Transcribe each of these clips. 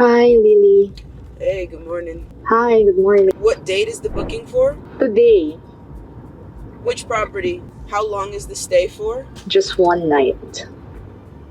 Hi, Lili. Hey, good morning. Hi, good morning. What date is the booking for? Today, Which property? How long is the stay for? just one night.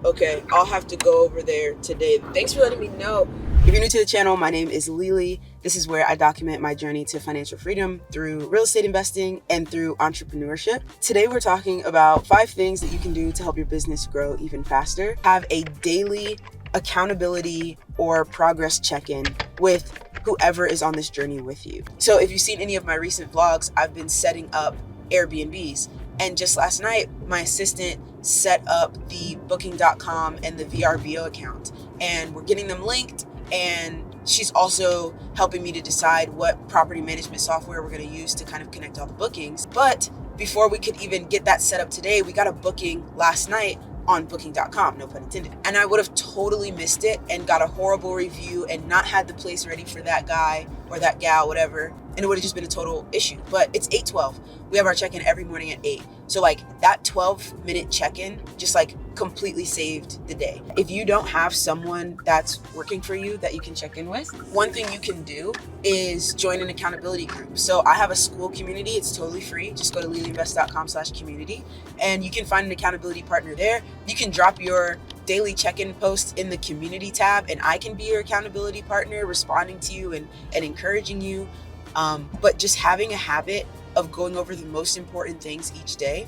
Okay, I'll have to go over there today. Thanks for letting me know. If you're new to the channel, my name is Lili. This is where I document my journey to financial freedom through real estate investing and through entrepreneurship. Today, we're talking about 5 things that you can do to help your business grow even faster. Have a daily accountability or progress check-in with whoever is on this journey with you. So if you've seen any of my recent vlogs, I've been setting up Airbnbs. And just last night, my assistant set up the booking.com and the VRBO account. And we're getting them linked. And she's also helping me to decide what property management software we're going to use to kind of connect all the bookings. But before we could even get that set up today, we got a booking last night on booking.com, no pun intended. And I would have totally missed it and got a horrible review and not had the place ready for that guy or that gal, whatever. And it would have just been a total issue. But it's 8:12. We have our check-in every morning at 8. So like that 12-minute check-in just like completely saved the day. If you don't have someone that's working for you that you can check in with, one thing you can do is join an accountability group. So I have a school community. It's totally free. Just go to liliinvest.com/community and you can find an accountability partner there. You can drop your daily check-in post in the community tab and I can be your accountability partner, responding to you and encouraging you. But just having a habit of going over the most important things each day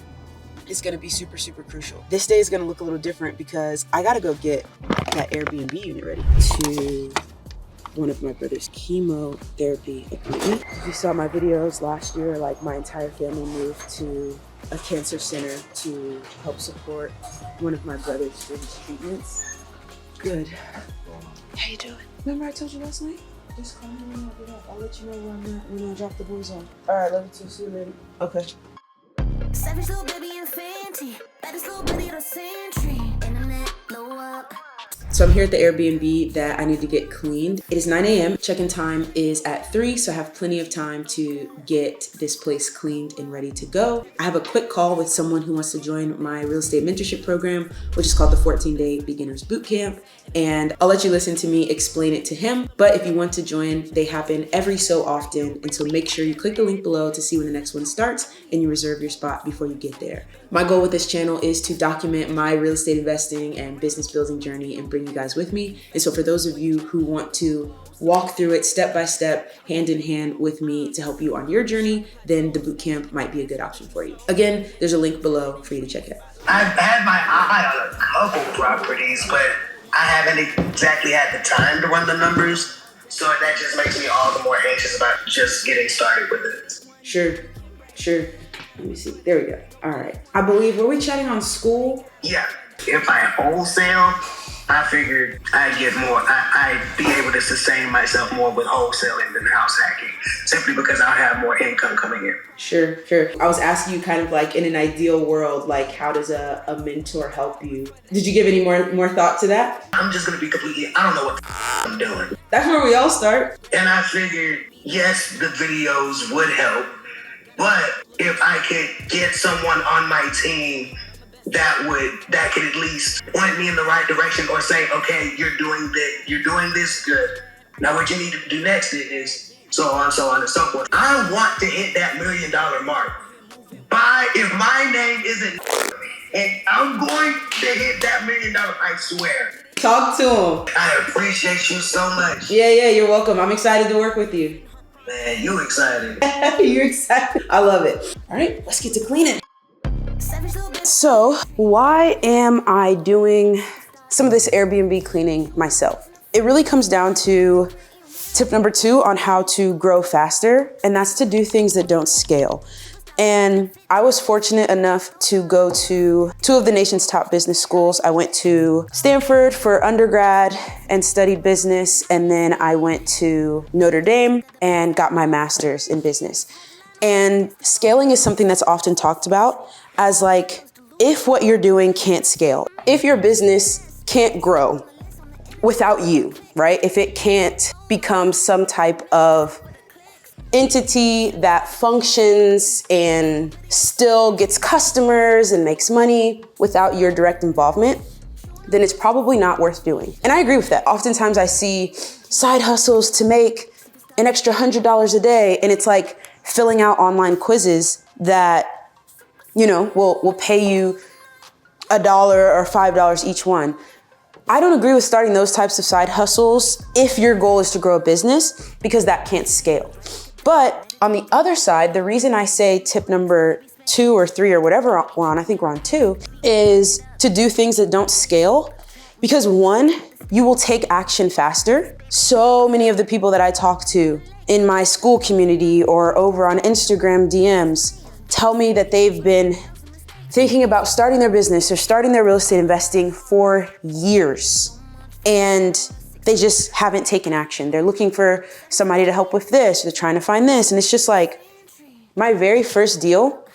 is going to be super, super crucial. This day is going to look a little different because I got to go get that Airbnb unit ready to one of my brother's chemotherapy appointment. If you saw my videos last year, like my entire family moved to a cancer center to help support one of my brother's for his treatments. Good. How you doing? Remember I told you last night? Just call me when I get up. I'll let you know where I'm at when I drop the boys off. All right, love you too. See you later. Okay. Savage little baby and Fenty, baddest little baby of the century. Internet blow up. So I'm here at the Airbnb that I need to get cleaned. It is 9 a.m. Check-in time is at 3, so I have plenty of time to get this place cleaned and ready to go. I have a quick call with someone who wants to join my real estate mentorship program, which is called the 14-Day Beginners Bootcamp. And I'll let you listen to me explain it to him. But if you want to join, they happen every so often. And so make sure you click the link below to see when the next one starts and you reserve your spot before you get there. My goal with this channel is to document my real estate investing and business building journey and bring you guys with me. And so for those of you who want to walk through it step by step, hand in hand with me to help you on your journey, then the bootcamp might be a good option for you. Again, there's a link below for you to check it out. I've had my eye on a couple properties, but I haven't exactly had the time to run the numbers. So that just makes me all the more anxious about just getting started with it. Sure. Let me see. There we go. All right. I believe, were we chatting on school? Yeah. If I wholesale, I figured I'd get more. I'd be able to sustain myself more with wholesaling than house hacking, simply because I'll have more income coming in. Sure. I was asking you kind of like in an ideal world, like how does a mentor help you? Did you give any more thought to that? I'm just going to be completely, I don't know what I'm doing. That's where we all start. And I figured, yes, the videos would help, but if I could get someone on my team that could at least point me in the right direction or say, okay, you're doing this good. Now what you need to do next is so on and so forth. I want to hit that $1 million mark. If my name isn't and I'm going to hit that $1 million, I swear. Talk to him. I appreciate you so much. Yeah, you're welcome. I'm excited to work with you. Man, you excited. You're excited. I love it. All right, let's get to cleaning. So why am I doing some of this Airbnb cleaning myself? It really comes down to tip number 2 on how to grow faster, and that's to do things that don't scale. And I was fortunate enough to go to 2 of the nation's top business schools. I went to Stanford for undergrad and studied business, and then I went to Notre Dame and got my master's in business. And scaling is something that's often talked about as like, if what you're doing can't scale, if your business can't grow without you, right? If it can't become some type of entity that functions and still gets customers and makes money without your direct involvement, then it's probably not worth doing. And I agree with that. Oftentimes I see side hustles to make an extra $100 a day, and it's like filling out online quizzes that, you know, will pay you $1 or $5 each one. I don't agree with starting those types of side hustles if your goal is to grow a business, because that can't scale. But on the other side, the reason I say tip number 2 or 3 or whatever we're on, I think we're on 2, is to do things that don't scale. Because 1, you will take action faster. So many of the people that I talk to in my school community or over on Instagram DMs tell me that they've been thinking about starting their business or starting their real estate investing for years, and they just haven't taken action. They're looking for somebody to help with this, they're trying to find this, and it's just like, my very first deal,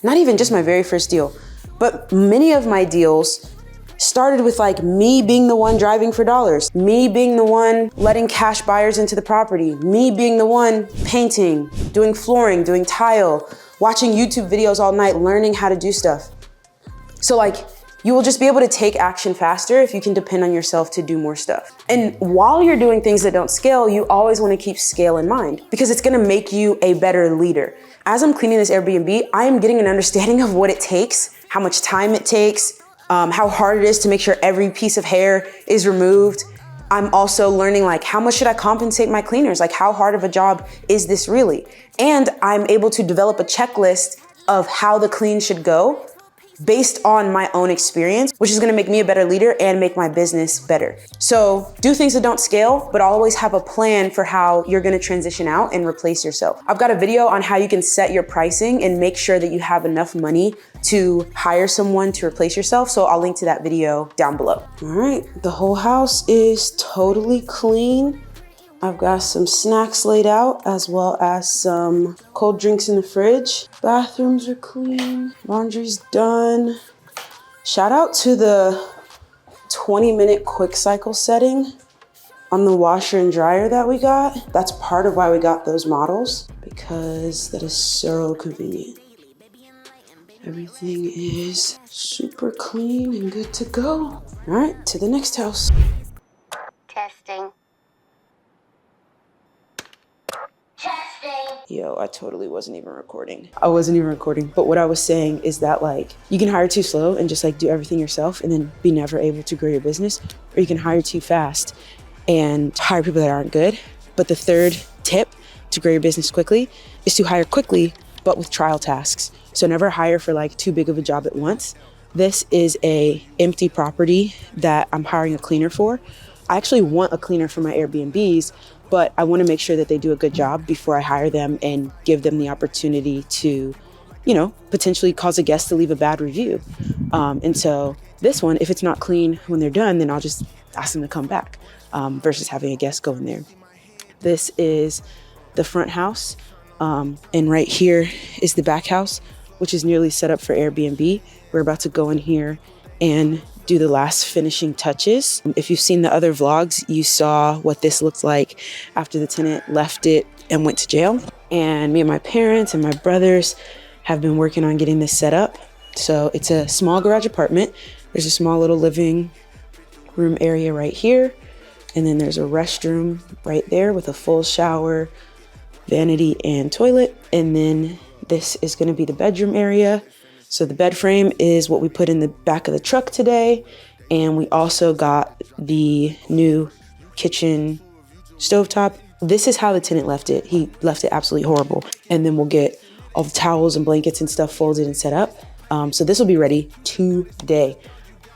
not even just my very first deal, but many of my deals started with like me being the one driving for dollars, me being the one letting cash buyers into the property, me being the one painting, doing flooring, doing tile, watching YouTube videos all night, learning how to do stuff. So like, you will just be able to take action faster if you can depend on yourself to do more stuff. And while you're doing things that don't scale, you always want to keep scale in mind, because it's going to make you a better leader. As I'm cleaning this Airbnb, I am getting an understanding of what it takes, how much time it takes, how hard it is to make sure every piece of hair is removed. I'm also learning like, how much should I compensate my cleaners? Like, how hard of a job is this really? And I'm able to develop a checklist of how the clean should go based on my own experience, which is gonna make me a better leader and make my business better. So do things that don't scale, but always have a plan for how you're gonna transition out and replace yourself. I've got a video on how you can set your pricing and make sure that you have enough money to hire someone to replace yourself. So I'll link to that video down below. All right, the whole house is totally clean. I've got some snacks laid out as well as some cold drinks in the fridge. Bathrooms are clean, laundry's done. Shout out to the 20-minute quick cycle setting on the washer and dryer that we got. That's part of why we got those models, because that is so convenient. Everything is super clean and good to go. All right, to the next house. Testing. Yo, I totally wasn't even recording. I wasn't even recording, but what I was saying is that like, you can hire too slow and just like do everything yourself and then be never able to grow your business, or you can hire too fast and hire people that aren't good. But the third tip to grow your business quickly is to hire quickly, but with trial tasks. So never hire for like too big of a job at once. This is a empty property that I'm hiring a cleaner for. I actually want a cleaner for my Airbnbs, but I want to make sure that they do a good job before I hire them and give them the opportunity to, you know, potentially cause a guest to leave a bad review. And so this one, if it's not clean when they're done, then I'll just ask them to come back versus having a guest go in there. This is the front house. And right here is the back house, which is nearly set up for Airbnb. We're about to go in here and do the last finishing touches. If you've seen the other vlogs, you saw what this looked like after the tenant left it and went to jail. And me and my parents and my brothers have been working on getting this set up. So it's a small garage apartment. There's a small little living room area right here. And then there's a restroom right there with a full shower, vanity, and toilet. And then this is gonna be the bedroom area. So the bed frame is what we put in the back of the truck today. And we also got the new kitchen stovetop. This is how the tenant left it. He left it absolutely horrible. And then we'll get all the towels and blankets and stuff folded and set up. So this will be ready today.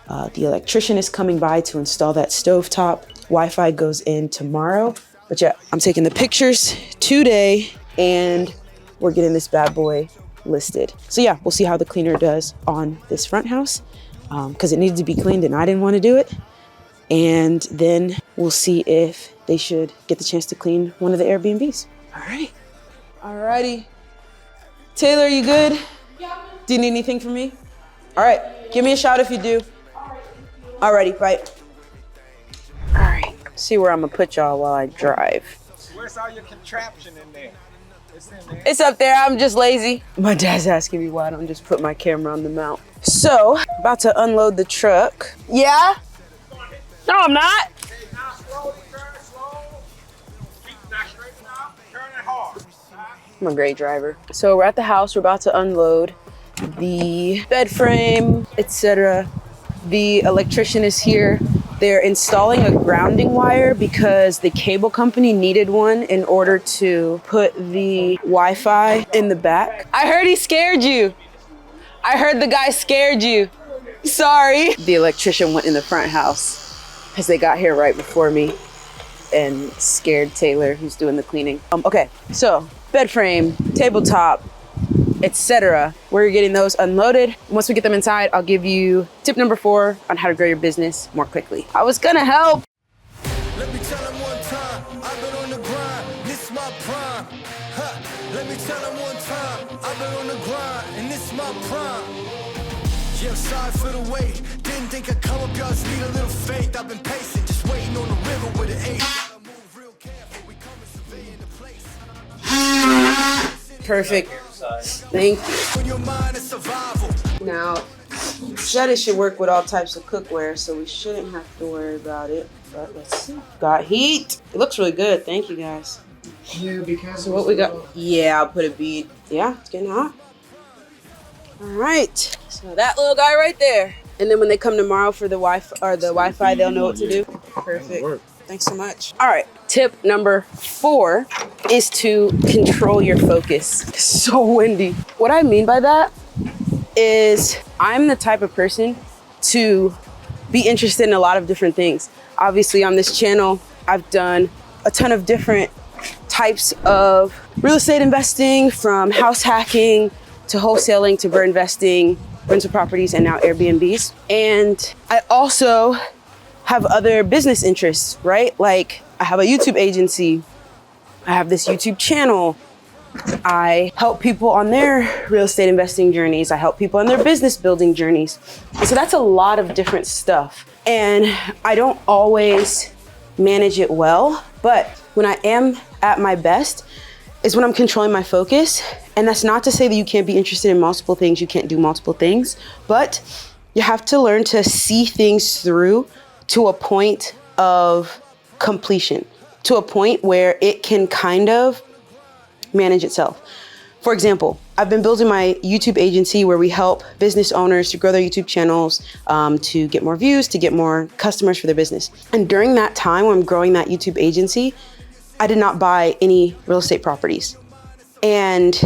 The electrician is coming by to install that stovetop. Wi-Fi goes in tomorrow. But yeah, I'm taking the pictures today and we're getting this bad boy listed. So yeah, we'll see how the cleaner does on this front house because it needed to be cleaned and I didn't want to do it. And then we'll see if they should get the chance to clean one of the Airbnbs. All right. Alrighty. Taylor, you good? Yeah. Do you need anything from me? All right. Give me a shout if you do. Alrighty, bye. All right. See where I'm gonna put y'all while I drive. Where's all your contraption in there? It's in there. It's up there. I'm just lazy. My dad's asking me why I don't just put my camera on the mount. So, about to unload the truck. Yeah? No, I'm not. Okay, now slowly turn it slow. Feet not straight now. Turn it hard. I'm a great driver. So we're at the house. We're about to unload the bed frame, etc. The electrician is here. They're installing a grounding wire because the cable company needed one in order to put the Wi-Fi in the back. I heard he scared you. I heard the guy scared you. Sorry. The electrician went in the front house because they got here right before me and scared Taylor, who's doing the cleaning. Okay, so bed frame, tabletop, etc. We're getting those unloaded. Once we get them inside, I'll give you tip number 4 on how to grow your business more quickly. I was gonna help. Let me tell them one time, I've been on the grind, this my prime. Let me tell them one time, I've been on the grind, and this my prime. Yeah, I'm sorry for the wait, didn't think I'd come up, y'all just need a little faith. I've been patient, just waiting on the river with an 8. Gotta move real careful, we coming surveying the place. Perfect. Thank you. When your mind is survival. Now, said it should work with all types of cookware, so we shouldn't have to worry about it. But let's see. Got heat. It looks really good. Thank you guys. Yeah, because So what we got? Yeah, I'll put a bead. Yeah, it's getting hot. All right. So that little guy right there. And then when they come tomorrow for the Wi-Fi, they'll know what to do. Perfect. Thanks so much. All right. Tip number 4 is to control your focus. It's so windy. What I mean by that is I'm the type of person to be interested in a lot of different things. Obviously on this channel, I've done a ton of different types of real estate investing, from house hacking to wholesaling to bird investing, rental properties, and now Airbnbs. And I also have other business interests, right? Like I have a YouTube agency. I have this YouTube channel. I help people on their real estate investing journeys. I help people on their business building journeys. And so that's a lot of different stuff. And I don't always manage it well, but when I am at my best is when I'm controlling my focus. And that's not to say that you can't be interested in multiple things, you can't do multiple things, but you have to learn to see things through to a point of completion, to a point where it can kind of manage itself. For example, I've been building my YouTube agency where we help business owners to grow their YouTube channels, to get more views, to get more customers for their business. And during that time when I'm growing that YouTube agency, I did not buy any real estate properties. And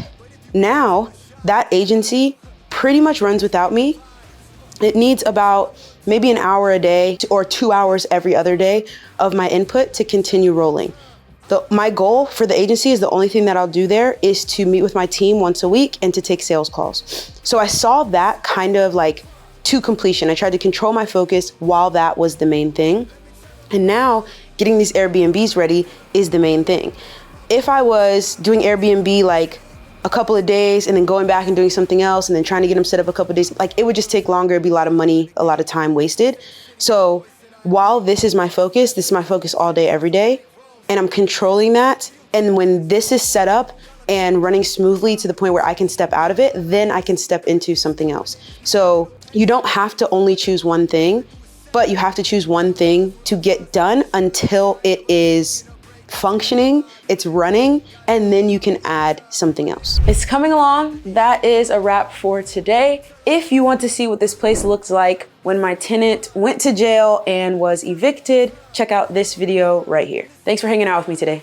now that agency pretty much runs without me. It needs about maybe an hour a day or 2 hours every other day of my input to continue rolling. My goal for the agency is the only thing that I'll do there is to meet with my team once a week and to take sales calls. So I saw that kind of like to completion. I tried to control my focus while that was the main thing. And now getting these Airbnbs ready is the main thing. If I was doing Airbnb like a couple of days and then going back and doing something else and then trying to get them set up a couple of days, like it would just take longer. It'd be a lot of money, a lot of time wasted. So while this is my focus all day, every day, and I'm controlling that. And when this is set up and running smoothly to the point where I can step out of it, then I can step into something else. So you don't have to only choose one thing, but you have to choose one thing to get done until it is functioning, it's running, and then you can add something else. It's coming along. That is a wrap for today. If you want to see what this place looked like when my tenant went to jail and was evicted, check out this video right here. Thanks for hanging out with me today.